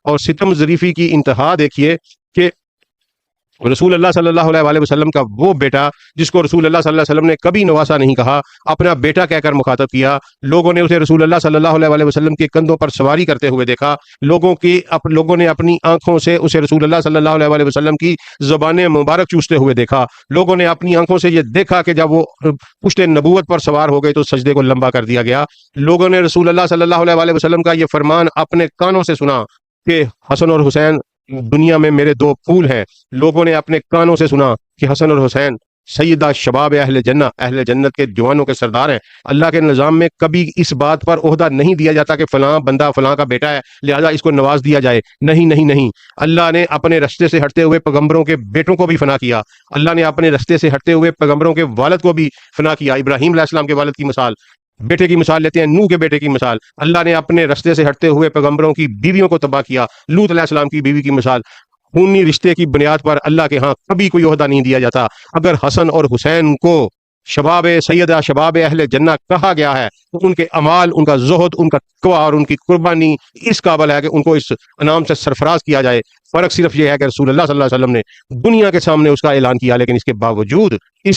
اور ستم ظریفی کی انتہا دیکھیے کہ رسول اللہ صلی اللہ علیہ وسلم کا وہ بیٹا جس کو رسول اللہ صلی اللہ علیہ وسلم نے کبھی نواسا نہیں کہا، اپنا بیٹا کہہ کر مخاطب کیا، لوگوں نے اسے رسول اللہ صلی اللہ علیہ وسلم کے کندھوں پر سواری کرتے ہوئے دیکھا، لوگوں نے اپنی آنکھوں سے اسے رسول اللہ صلی اللہ علیہ وسلم کی زبان مبارک چوستے ہوئے دیکھا، لوگوں نے اپنی آنکھوں سے یہ دیکھا کہ جب وہ پشت نبوت پر سوار ہو گئے تو سجدے کو لمبا کر دیا گیا، لوگوں نے رسول اللہ صلی اللہ علیہ وسلم کا یہ فرمان اپنے کانوں سے سنا کہ حسن اور حسین دنیا میں میرے دو پھول ہیں، لوگوں نے اپنے کانوں سے سنا کہ حسن اور حسین سیدہ شباب اہل جنہ، اہل جنت کے جوانوں کے سردار ہیں۔ اللہ کے نظام میں کبھی اس بات پر عہدہ نہیں دیا جاتا کہ فلاں بندہ فلاں کا بیٹا ہے لہذا اس کو نواز دیا جائے، نہیں نہیں نہیں، اللہ نے اپنے رستے سے ہٹتے ہوئے پیغمبروں کے بیٹوں کو بھی فنا کیا، اللہ نے اپنے رستے سے ہٹتے ہوئے پیغمبروں کے والد کو بھی فنا کیا۔ ابراہیم علیہ السلام کے والد کی مثال، بیٹے کی مثال لیتے ہیں، نوح کے بیٹے کی مثال، اللہ نے اپنے رستے سے ہٹتے ہوئے پیغمبروں کی بیویوں کو تباہ کیا، لوط علیہ السلام کی بیوی کی مثال۔ خونی رشتے کی بنیاد پر اللہ کے ہاں کبھی کوئی عہدہ نہیں دیا جاتا۔ اگر حسن اور حسین کو شباب سیدہ شباب اہل جنہ کہا گیا ہے تو ان کے اعمال، ان کا زہد، ان کا تقویٰ اور ان کی قربانی اس قابل ہے کہ ان کو اس انعام سے سرفراز کیا جائے۔ فرق صرف یہ ہے کہ رسول اللہ صلی اللہ علیہ وسلم نے دنیا کے سامنے اس کا اعلان کیا، لیکن اس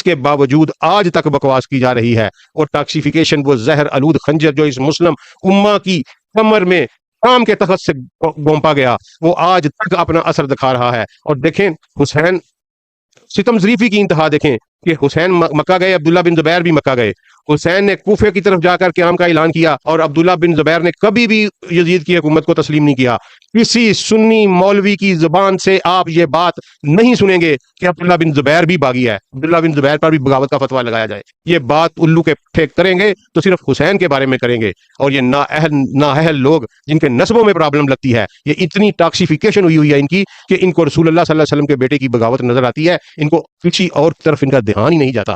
کے باوجود آج تک بکواس کی جا رہی ہے، اور ٹاکسیفیکیشن، وہ زہر آلود خنجر جو اس مسلم امہ کی کمر میں کام کے تخت سے گونپا گیا، وہ آج تک اپنا اثر دکھا رہا ہے۔ اور دیکھیں حسین، ستم ظریفی کی انتہا دیکھیں کہ حسین مکہ گئے، عبداللہ بن زبیر بھی مکہ گئے، حسین نے کوفے کی طرف جا کر قیام کا اعلان کیا، اور عبداللہ بن زبیر نے کبھی بھی یزید کی حکومت کو تسلیم نہیں کیا۔ کسی سنی مولوی کی زبان سے آپ یہ بات نہیں سنیں گے کہ عبداللہ بن زبیر بھی باغی ہے، عبداللہ بن زبیر پر بھی بغاوت کا فتویٰ لگایا جائے۔ یہ بات الو کے پھینک کریں گے تو صرف حسین کے بارے میں کریں گے، اور یہ نااہل لوگ جن کے نسبوں میں پرابلم لگتی ہے، یہ اتنی ٹاکسیفیکیشن ہوئی ہے ان کی کہ ان کو رسول اللہ صلی اللہ علیہ وسلم کے بیٹے کی بغاوت نظر آتی ہے، ان کو کسی اور طرف ان کا دھیان ہی نہیں جاتا۔